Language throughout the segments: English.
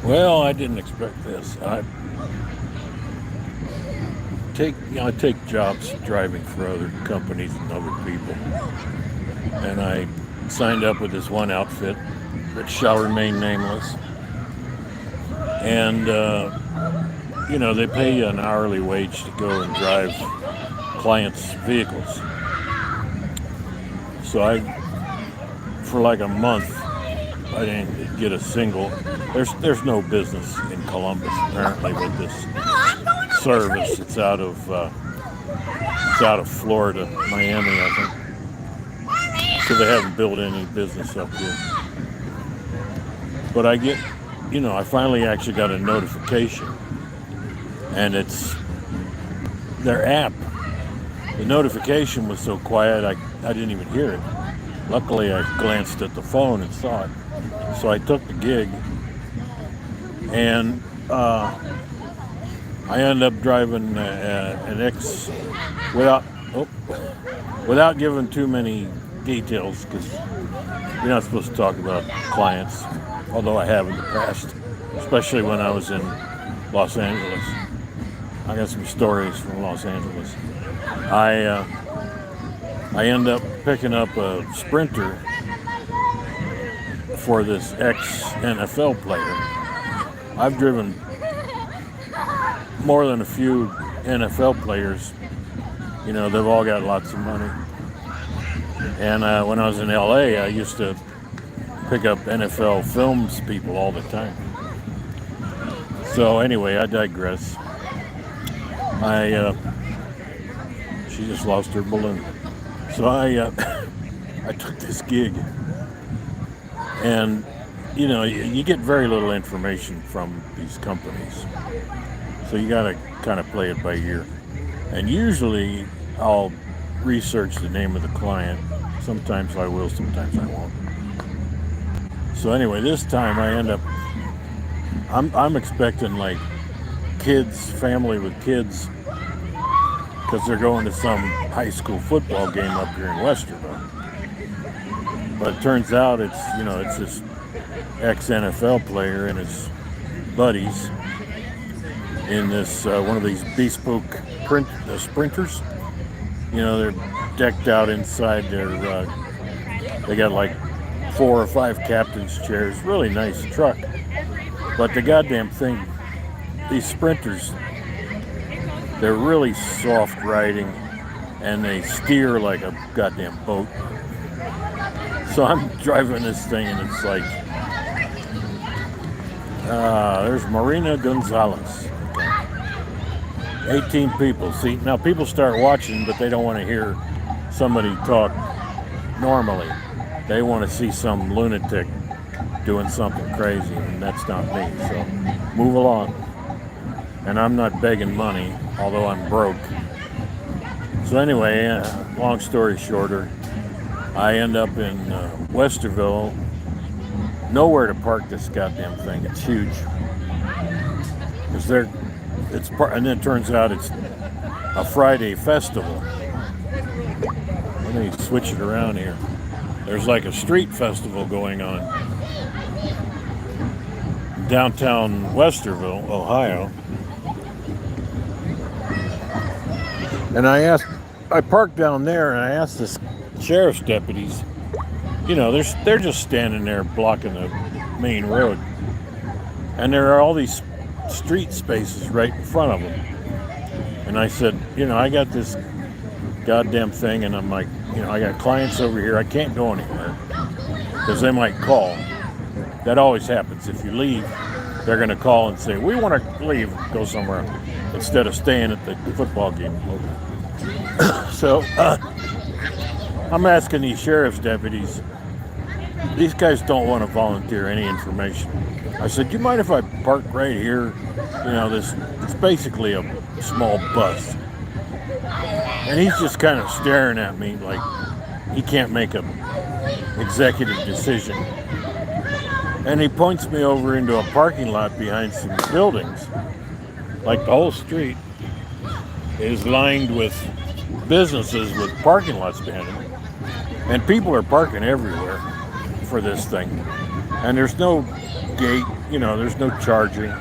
Well, I didn't expect this. I take jobs driving for other companies and other people, and I signed up with this one outfit that shall remain nameless. And they pay you an hourly wage to go and drive clients' vehicles. So for like a month, I didn't get a single. There's no business in Columbus apparently with this service. It's out of Florida, Miami, I think. So they haven't built any business up here. But I finally actually got a notification, and it's their app. The notification was so quiet I didn't even hear it. Luckily, I glanced at the phone and saw it. So I took the gig, and I ended up driving an X without giving too many details, because you're not supposed to talk about clients, although I have in the past, especially when I was in Los Angeles. I got some stories from Los Angeles. I end up picking up a Sprinter for this ex-NFL player. I've driven more than a few NFL players. They've all got lots of money. And when I was in LA, I used to pick up NFL films people all the time. So anyway, I digress. She just lost her balloon. So I took this gig, and you get very little information from these companies, so you got to kind of play it by ear. And usually I'll research the name of the client. Sometimes I will, sometimes I won't. So anyway, this time I end up, I'm expecting like family with kids, because they're going to some high school football game up here in Westerville. But it turns out it's this ex-NFL player and his buddies in this one of these bespoke Sprinters. They're decked out inside they got like 4 or 5 captain's chairs. Really nice truck. But the goddamn thing, these Sprinters, they're really soft riding, and they steer like a goddamn boat. So I'm driving this thing, and it's like, there's Marina Gonzalez. Okay. 18 people. See, now people start watching, but they don't want to hear somebody talk normally. They want to see some lunatic doing something crazy, and that's not me. So move along. And I'm not begging money, although I'm broke. So anyway, long story shorter, I end up in Westerville. Nowhere to park this goddamn thing. It's huge. And then it turns out it's a Friday festival. Let me switch it around here. There's like a street festival going on downtown Westerville, Ohio. And I parked down there, and I asked the sheriff's deputies, they're just standing there blocking the main road. And there are all these street spaces right in front of them. And I said, I got this goddamn thing, and I'm like, I got clients over here. I can't go anywhere because they might call. That always happens. If you leave, they're going to call and say, we want to leave, go somewhere instead of staying at the football game. So I'm asking these sheriff's deputies, these guys don't want to volunteer any information. I said, do you mind if I park right here? It's basically a small bus. And he's just kind of staring at me like he can't make an executive decision. And he points me over into a parking lot behind some buildings. Like the whole street is lined with businesses with parking lots behind them. And people are parking everywhere. for this thing, and there's no gate, there's no charging.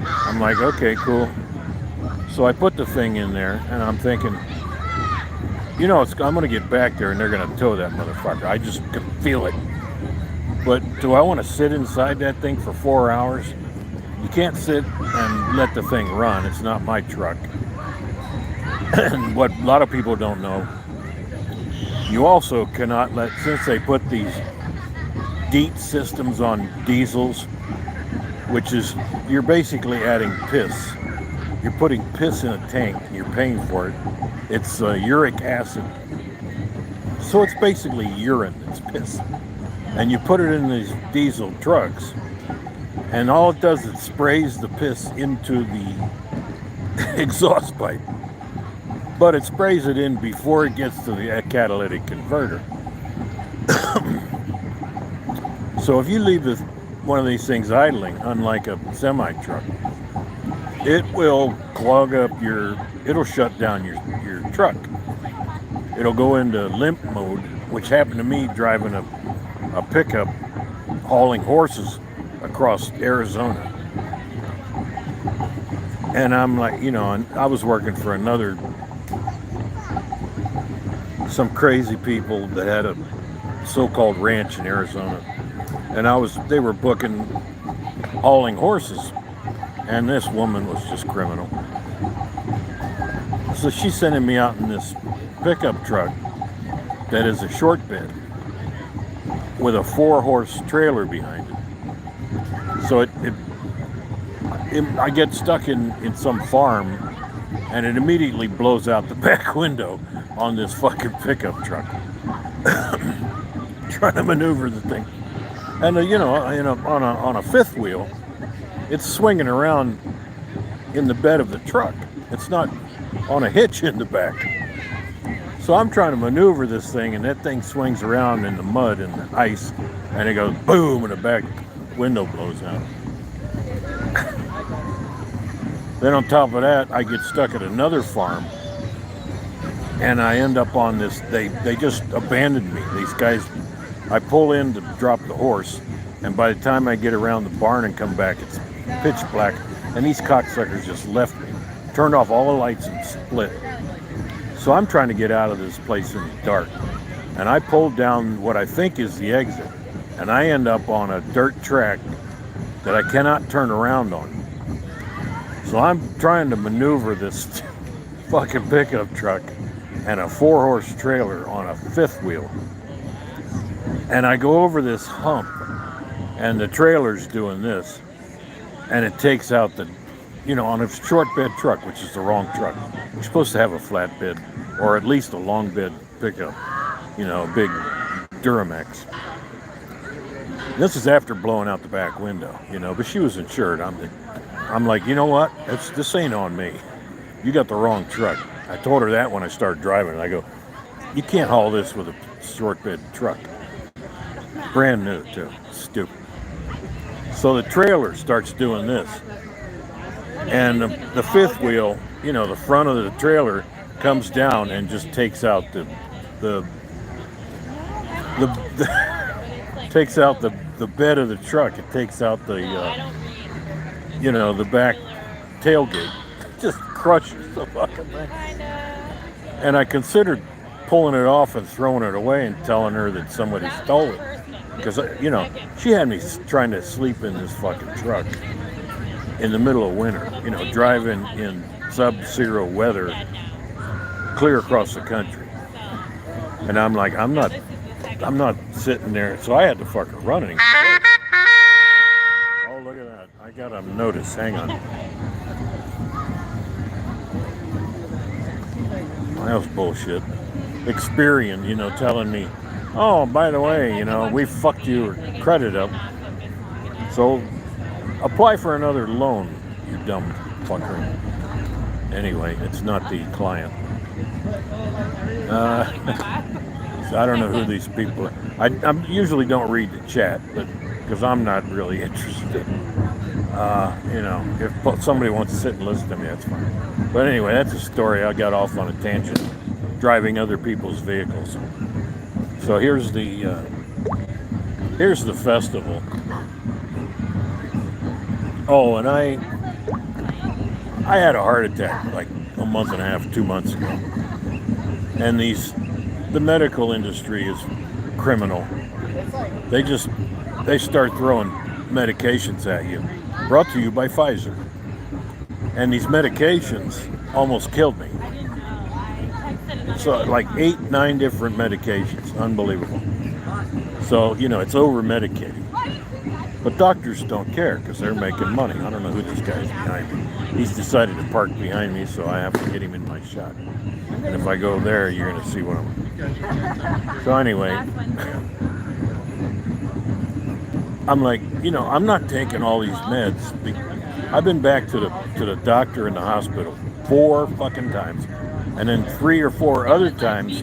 I'm like, okay, cool. So I put the thing in there, and I'm thinking, I'm going to get back there, and they're going to tow that motherfucker. I just can feel it. But do I want to sit inside that thing for 4 hours? You can't sit and let the thing run. It's not my truck. And what a lot of people don't know, you also cannot since they put these DEET systems on diesels, which is, you're basically adding piss. You're putting piss in a tank, and you're paying for it. It's uric acid. So it's basically urine, it's piss. And you put it in these diesel trucks, and all it does is sprays the piss into the exhaust pipe. But it sprays it in before it gets to the catalytic converter. So if you leave one of these things idling, unlike a semi-truck, it will clog up it'll shut down your truck. It'll go into limp mode, which happened to me driving a pickup hauling horses across Arizona. And I'm like, and I was working for some crazy people that had a so-called ranch in Arizona. And they were booking hauling horses. And this woman was just criminal. So she's sending me out in this pickup truck that is a short bed with a 4-horse trailer behind it. So I get stuck in some farm, and it immediately blows out the back window on this fucking pickup truck. Trying to maneuver the thing. And on a fifth wheel, it's swinging around in the bed of the truck. It's not on a hitch in the back. So I'm trying to maneuver this thing, and that thing swings around in the mud and the ice, and it goes boom, and the back window blows out. Then on top of that, I get stuck at another farm, and I end up on this. They just abandoned me. These guys, I pull in to drop the horse, and by the time I get around the barn and come back, it's pitch black, and these cocksuckers just left me, turned off all the lights and split. So I'm trying to get out of this place in the dark, and I pulled down what I think is the exit, and I end up on a dirt track that I cannot turn around on. So I'm trying to maneuver this fucking pickup truck and a 4-horse trailer on a fifth wheel. And I go over this hump, and the trailer's doing this, and it takes out on a short bed truck, which is the wrong truck. You're supposed to have a flat bed, or at least a long bed pickup, a big Duramax. This is after blowing out the back window, but she was insured. I'm like, you know what? This ain't on me. You got the wrong truck. I told her that when I started driving. I go, you can't haul this with a short bed truck. Brand new, too. Stupid. So the trailer starts doing this. And the fifth wheel, the front of the trailer comes down and just takes out the takes out the bed of the truck. It takes out the back tailgate. Just crushes the fucking thing. And I considered pulling it off and throwing it away and telling her that somebody stole it. Because, she had me trying to sleep in this fucking truck in the middle of winter, driving in sub-zero weather clear across the country. And I'm like, I'm not sitting there. So I had to fucking run it. Oh, look at that. I got a notice. Hang on. That was bullshit. Experian, telling me, oh, by the way, we fucked your credit up. So apply for another loan, you dumb fucker. Anyway, it's not the client. So I don't know who these people are. I usually don't read the chat, but because I'm not really interested. If somebody wants to sit and listen to me, that's fine. But anyway, that's a story. I got off on a tangent, driving other people's vehicles. So here's the here's the festival. Oh, and I had a heart attack like a month and a half, 2 months ago. And the medical industry is criminal. They start throwing medications at you. Brought to you by Pfizer. And these medications almost killed me. So like 8, 9 different medications. Unbelievable. So, it's over-medicating. But doctors don't care because they're making money. I don't know who this guy is behind me. He's decided to park behind me, so I have to get him in my shot. And if I go there, you're going to see what I'm... So anyway, I'm like, I'm not taking all these meds. I've been back to the doctor in the hospital 4 fucking times. And then 3 or 4 other times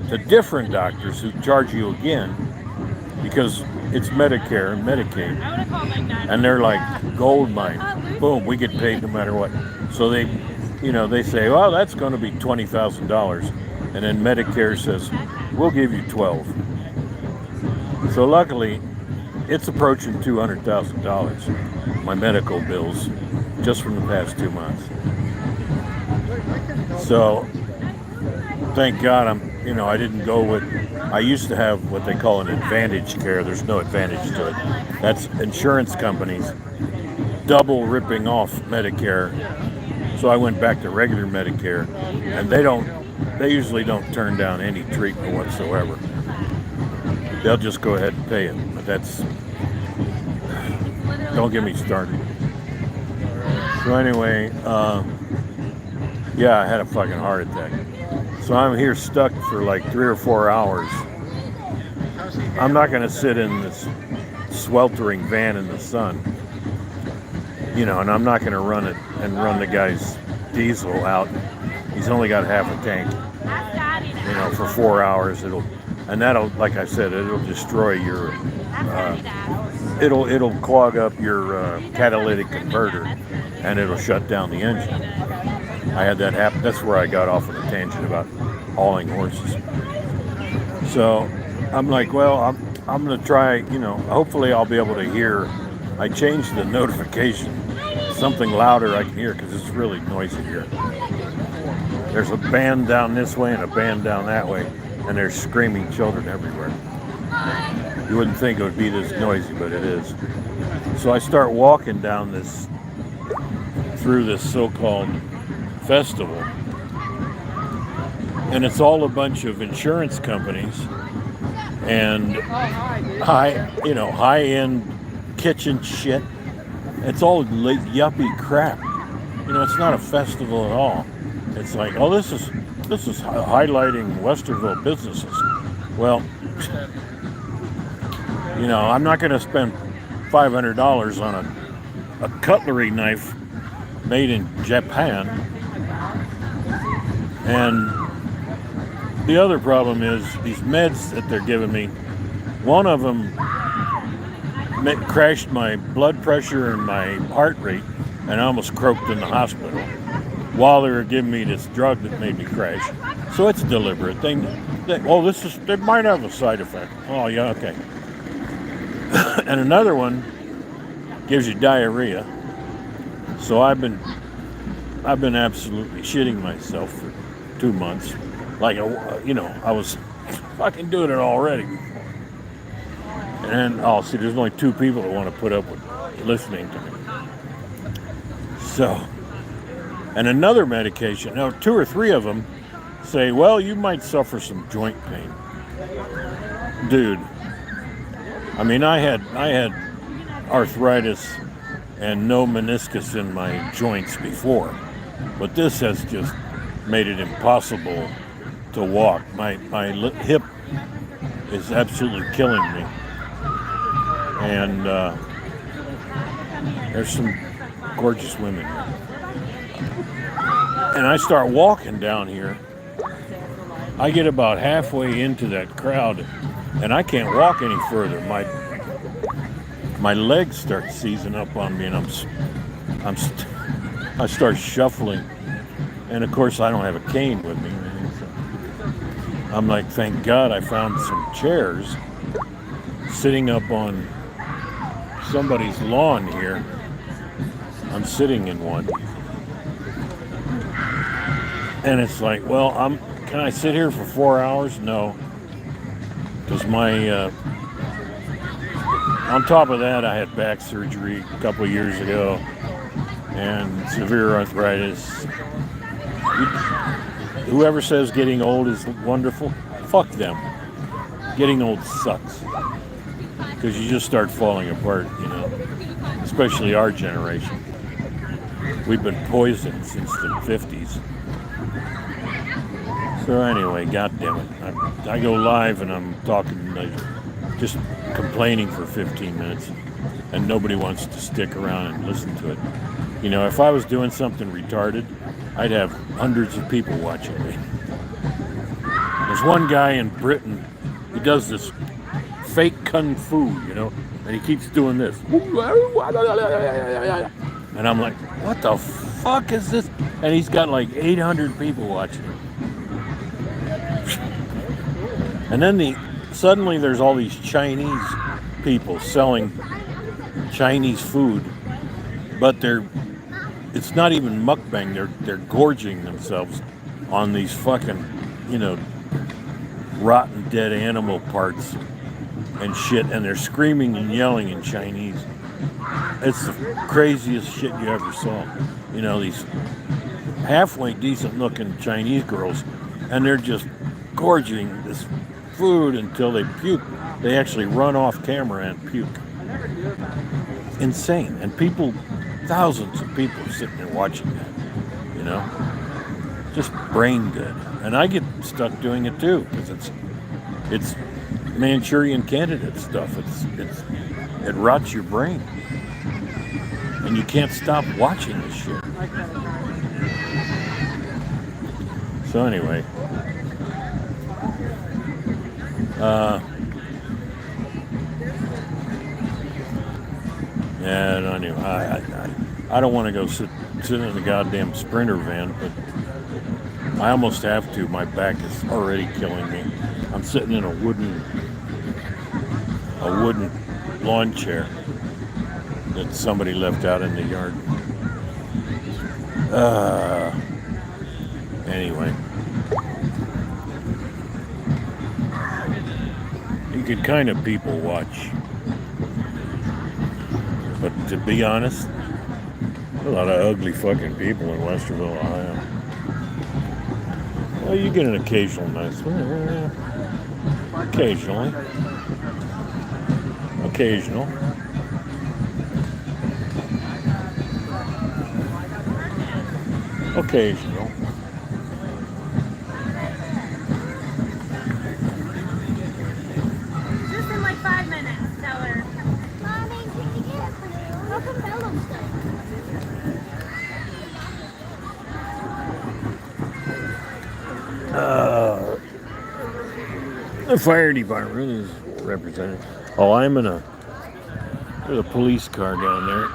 to different doctors who charge you again because it's Medicare and Medicaid. And they're like gold mine. Boom, we get paid no matter what. So they say, well, that's going to be $20,000. And then Medicare says, we'll give you 12. So luckily, it's approaching $200,000, my medical bills, just from the past 2 months. So, thank God I didn't go with, I used to have what they call an advantage care. There's no advantage to it. That's insurance companies double ripping off Medicare. So I went back to regular Medicare, and they usually don't turn down any treatment whatsoever. They'll just go ahead and pay it. But don't get me started. So anyway, I had a fucking heart attack. So I'm here stuck for like 3 or 4 hours. I'm not going to sit in this sweltering van in the sun, and I'm not going to run the guy's diesel out. He's only got half a tank, for 4 hours. That'll, like I said, it'll destroy your, it'll clog up your catalytic converter, and it'll shut down the engine. I had that happen. That's where I got off on a tangent about hauling horses. So I'm like, well, I'm going to try, hopefully I'll be able to hear. I changed the notification, something louder I can hear because it's really noisy here. There's a band down this way and a band down that way, and there's screaming children everywhere. You wouldn't think it would be this noisy, but it is. So I start walking down through this so-called festival, and it's all a bunch of insurance companies and high-end kitchen shit. It's all yuppie crap. It's not a festival at all. It's like, oh, this is highlighting Westerville businesses. Well, I'm not going to spend $500 on a cutlery knife made in Japan. And the other problem is these meds that they're giving me. One of them crashed my blood pressure and my heart rate, and I almost croaked in the hospital while they were giving me this drug that made me crash. So it's deliberate. They might have a side effect. Oh yeah, okay. And another one gives you diarrhea. So I've been absolutely shitting myself for 2 months. Like, I was fucking doing it already. And, see, there's only 2 people that want to put up with listening to me. So, and another medication, 2 or 3 of them say, well, you might suffer some joint pain. Dude, I mean, I had arthritis and no meniscus in my joints before, but this has just made it impossible to walk. My hip is absolutely killing me. And there's some gorgeous women here. And I start walking down here. I get about halfway into that crowd, and I can't walk any further. My legs start seizing up on me, and I start shuffling. And of course, I don't have a cane with me. I'm like, thank God I found some chairs sitting up on somebody's lawn here. I'm sitting in one. And it's like, well, can I sit here for 4 hours? No. Because on top of that, I had back surgery a couple of years ago and severe arthritis. Whoever says getting old is wonderful, fuck them. Getting old sucks. Because you just start falling apart, especially our generation. We've been poisoned since the 50s. So anyway, goddammit. I go live and I'm talking, just complaining for 15 minutes. And nobody wants to stick around and listen to it. If I was doing something retarded, I'd have hundreds of people watching me. There's one guy in Britain, he does this fake kung fu, and he keeps doing this. And I'm like, what the fuck is this? And he's got like 800 people watching him. And then suddenly there's all these Chinese people selling Chinese food, but it's not even mukbang. They're gorging themselves on these fucking, rotten dead animal parts and shit, and they're screaming and yelling in Chinese. It's the craziest shit you ever saw. These halfway decent looking Chinese girls, and they're just gorging this food until they puke. They actually run off camera and puke. Insane. And thousands of people are sitting there watching that, just brain dead. And I get stuck doing it too, because it's Manchurian Candidate stuff. It rots your brain. And you can't stop watching this shit. So anyway, I don't want to go sit in the goddamn Sprinter van, but I almost have to. My back is already killing me. I'm sitting in a wooden lawn chair that somebody left out in the yard. Anyway, you could kind of people watch, but to be honest, a lot of ugly fucking people in Westerville, Ohio. Well, you get an occasional nice one. Occasionally. Occasional. Occasional. Just in like 5 minutes, tell her. Mommy, can you get it? How come Bellum's stuff? The fire department is represented. Oh, there's a police car down there.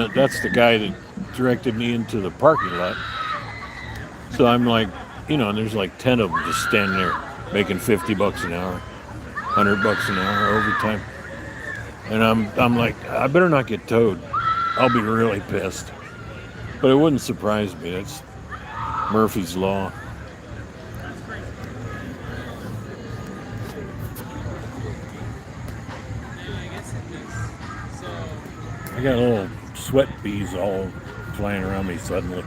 That's the guy that directed me into the parking lot. So I'm like, and there's like 10 of them just standing there making $50 an hour, $100 an hour overtime. And I'm like, I better not get towed. I'll be really pissed. But it wouldn't surprise me. That's Murphy's Law. I got little sweat bees all flying around me suddenly.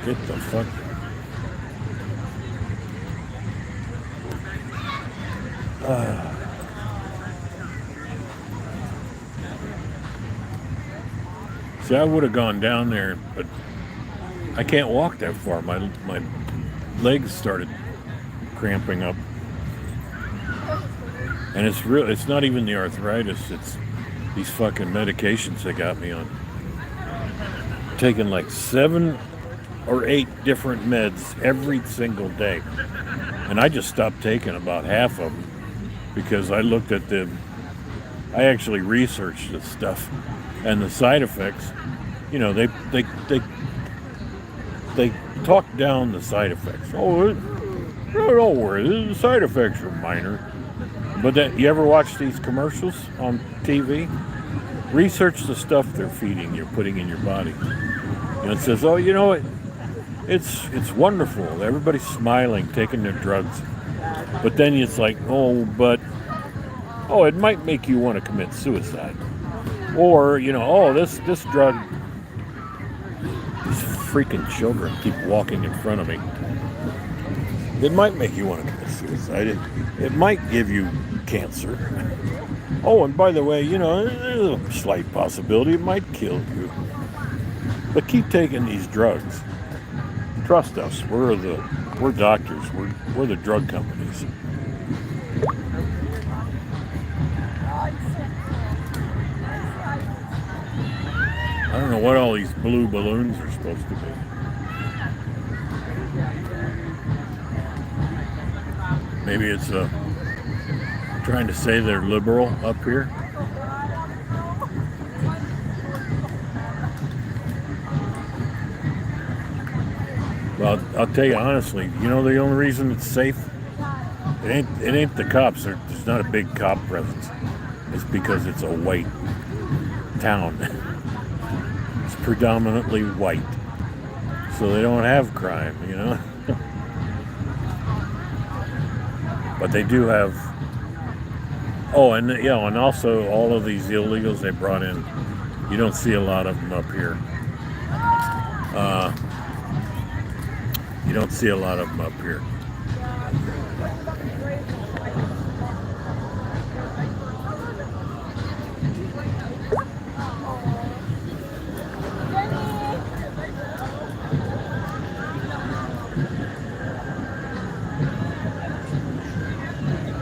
Get the fuck. See, I would have gone down there, but I can't walk that far. My legs started cramping up. And it's not even the arthritis, it's these fucking medications they got me on. Taking like 7 or 8 different meds every single day. And I just stopped taking about half of them because I looked at I actually researched this stuff and the side effects, they talk down the side effects. Oh, don't worry, the side effects are minor. But that, you ever watch these commercials on TV? Research the stuff they're feeding you, putting in your body. And it says, oh, you know what? It's wonderful. Everybody's smiling, taking their drugs. But then it's like, it might make you want to commit suicide. Or, this drug, these freaking children keep walking in front of me. It might make you want to commit suicide. It might give you cancer. Oh, and by the way, there's a slight possibility it might kill you. But keep taking these drugs. Trust us. We're doctors. We're the drug companies. I don't know what all these blue balloons are supposed to be. Maybe it's trying to say they're liberal up here. Well, I'll tell you honestly, the only reason it's safe, it ain't the cops. There's not a big cop presence. It's because it's a white town. It's predominantly white. So they don't have crime, But they do have. Oh, and also all of these illegals they brought in. You don't see a lot of them up here. You don't see a lot of them up here.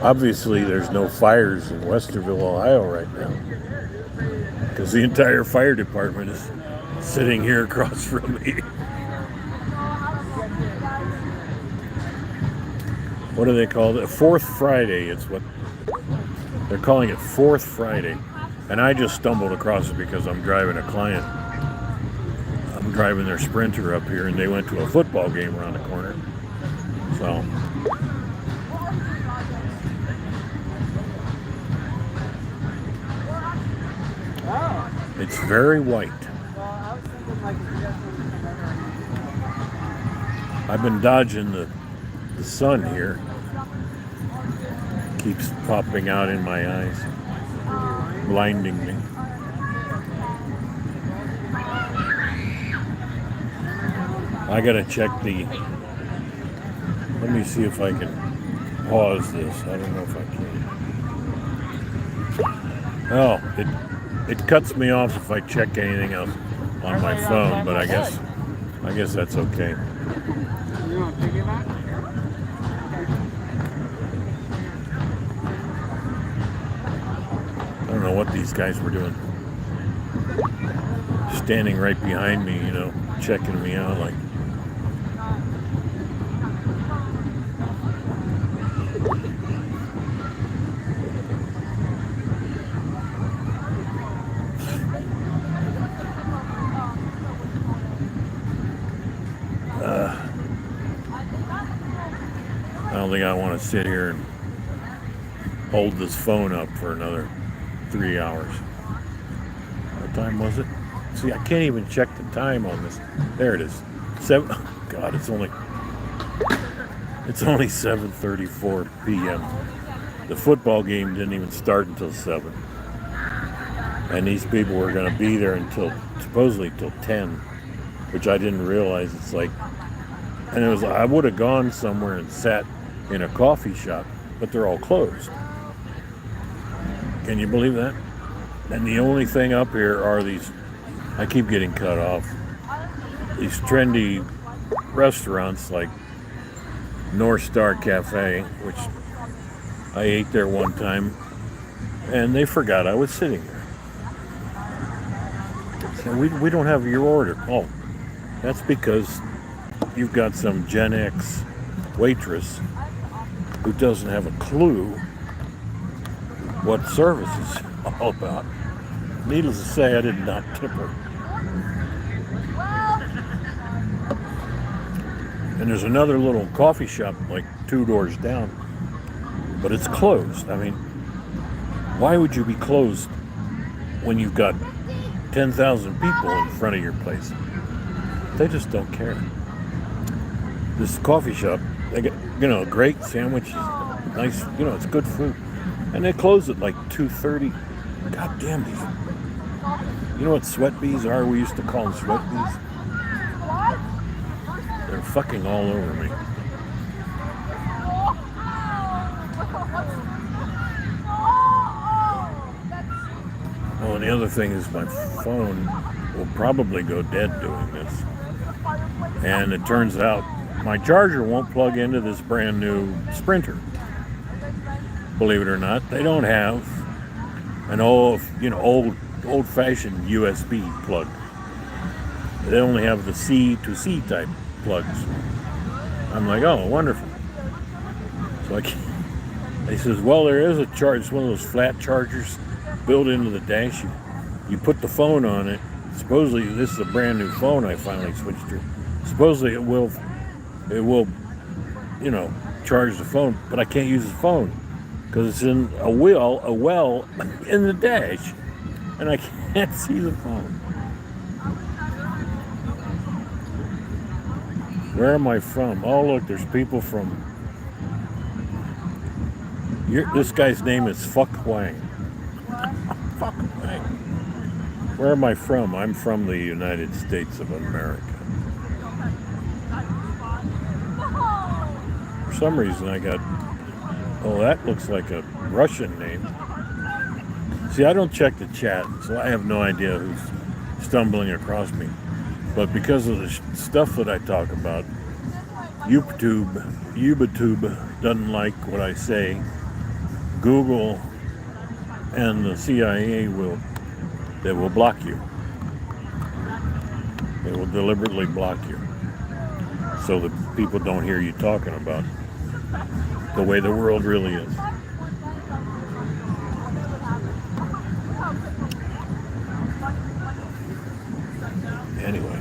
Obviously, there's no fires in Westerville, Ohio right now, because the entire fire department is sitting here across from me. What do they call it? Fourth Friday. It's what they're calling it, Fourth Friday. And I just stumbled across it because I'm driving a client. I'm driving their Sprinter up here, and they went to a football game around the corner. So. It's very white. I've been dodging the sun here. Keeps popping out in my eyes, blinding me. I gotta check let me see if I can pause this. I don't know if I can. Oh, it cuts me off if I check anything else on my phone, but I guess that's okay. I don't know what these guys were doing. Standing right behind me, checking me out like. I don't think I want to sit here and hold this phone up for another 3 hours. What time was it? See, I can't even check the time on this. There it is. Oh God, it's only 7:34 p.m. The football game didn't even start until 7. And these people were going to be there supposedly till 10, which I didn't realize. It's like, and I would have gone somewhere and sat in a coffee shop, but they're all closed. Can you believe that? And the only thing up here are these, I keep getting cut off, these trendy restaurants like North Star Cafe, which I ate there one time, and they forgot I was sitting there. So we don't have your order. Oh, that's because you've got some Gen X waitress who doesn't have a clue what service is all about. Needless to say, I did not tip her. And there's another little coffee shop like 2 doors down, but it's closed. I mean, Why would you be closed when you've got 10,000 people in front of your place? They just don't care. This coffee shop, they get, great sandwiches, nice, it's good food. And they close at like 2:30. God damn these. You know what sweat bees are? We used to call them sweat bees. They're fucking all over me. Oh, and the other thing is my phone will probably go dead doing this. And it turns out my charger won't plug into this brand new Sprinter. Believe it or not, they don't have an old-fashioned USB plug. They only have the C to C type plugs. I'm like, oh, wonderful. So he says, well, there is a charge. It's one of those flat chargers built into the dash. You put the phone on it. Supposedly, this is a brand new phone I finally switched to. Supposedly, it will, charge the phone, but I can't use the phone because it's in a well in the dash, and I can't see the phone. Where am I from? Oh, look, there's people from. This guy's name is Fuck Huang. Fuck Huang. Where am I from? I'm from the United States of America. For some reason, I got. Oh, that looks like a Russian name. See, I don't check the chat, so I have no idea who's stumbling across me. But because of the stuff that I talk about, YouTube doesn't like what I say. Google and the CIA will block you. They will deliberately block you so that people don't hear you talking about the way the world really is. Anyway.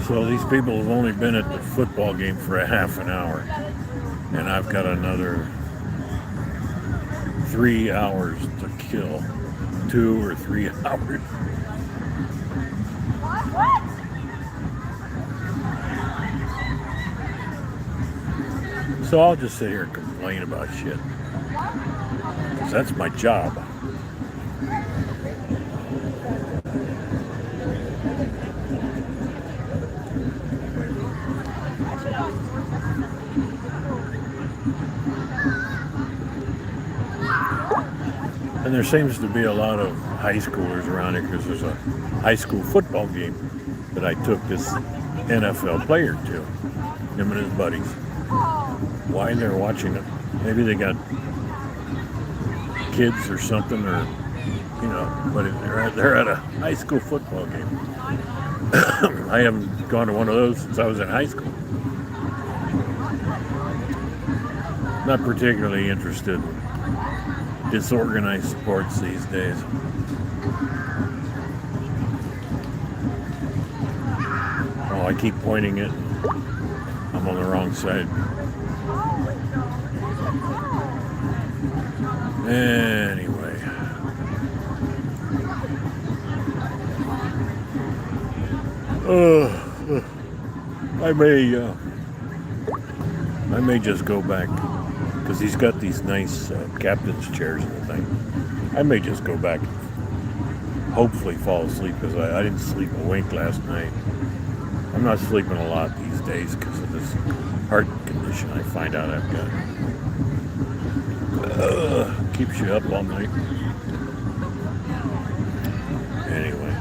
So these people have only been at the football game for a half an hour, and I've got another 3 hours to kill. 2 or 3 hours. So I'll just sit here and complain about shit. Because that's my job. And there seems to be a lot of high schoolers around here because there's a high school football game that I took this NFL player to, him and his buddies. Why they're watching it? Maybe they got kids or something, or but they're at a high school football game. I haven't gone to one of those since I was in high school. Not particularly interested in disorganized sports these days. Oh, I keep pointing it. I'm on the wrong side. Anyway. I may just go back because he's got these nice captain's chairs and thing. I may just go back, hopefully fall asleep because I didn't sleep a wink last night. I'm not sleeping a lot these days because of this heart condition I find out I've got. Keeps you up all night. Anyway.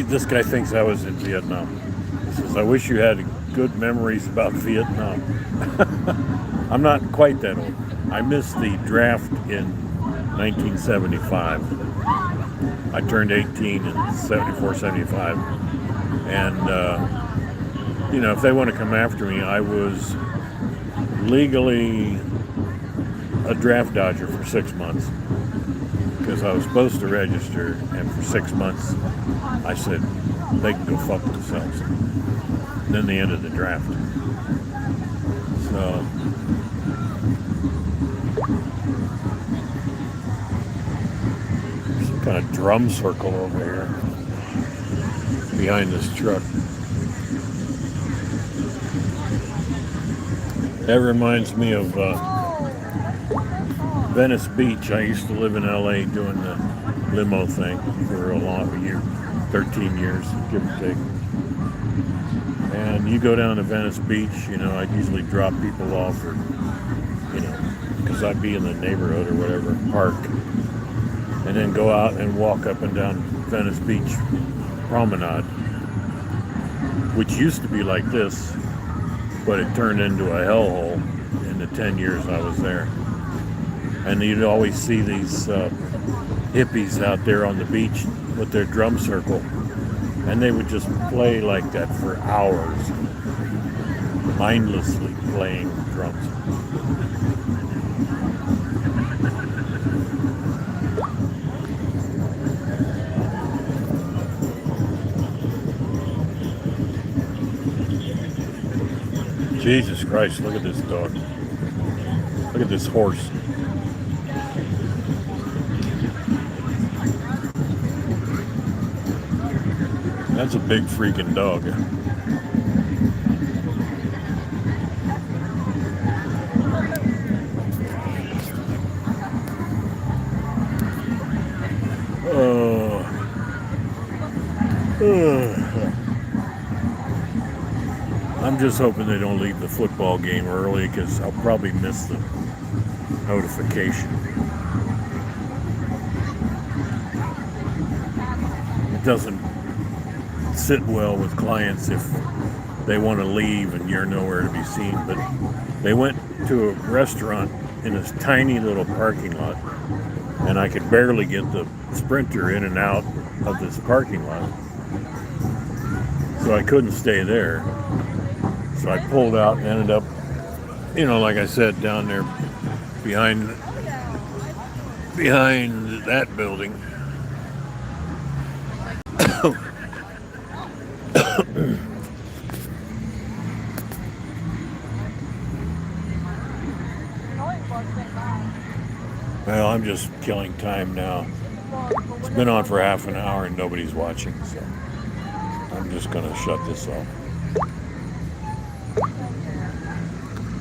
This guy thinks I was in Vietnam. He says, I wish you had good memories about Vietnam. I'm not quite that old. I missed the draft in 1975. I turned 18 in 74, 75. And, if they want to come after me, I was legally a draft dodger for 6 months. Because I was supposed to register, and for 6 months I said, they can go fuck themselves. And then the end of the draft. So some kind of drum circle over here behind this truck. That reminds me of Venice Beach. I used to live in LA doing the limo thing for a long year, 13 years, give or take. And you go down to Venice Beach, you know, I'd usually drop people off, or, you know, because I'd be in the neighborhood or whatever, park, and then go out and walk up and down Venice Beach promenade, which used to be like this, but it turned into a hellhole in the 10 years I was there. And you'd always see these hippies out there on the beach with their drum circle, and they would just play like that for hours, mindlessly playing drums. Jesus Christ, look at this dog. Look at this horse. That's a big freaking dog. I'm just hoping they don't leave the football game early, because I'll probably miss the notification. It doesn't sit well with clients if they want to leave and you're nowhere to be seen. But they went to a restaurant in this tiny little parking lot, and I could barely get the Sprinter in and out of this parking lot, so I couldn't stay there. So I pulled out and ended up, you know, like I said, down there behind that building. Well, I'm just killing time now. It's been on for half an hour and nobody's watching, so I'm just going to shut this off.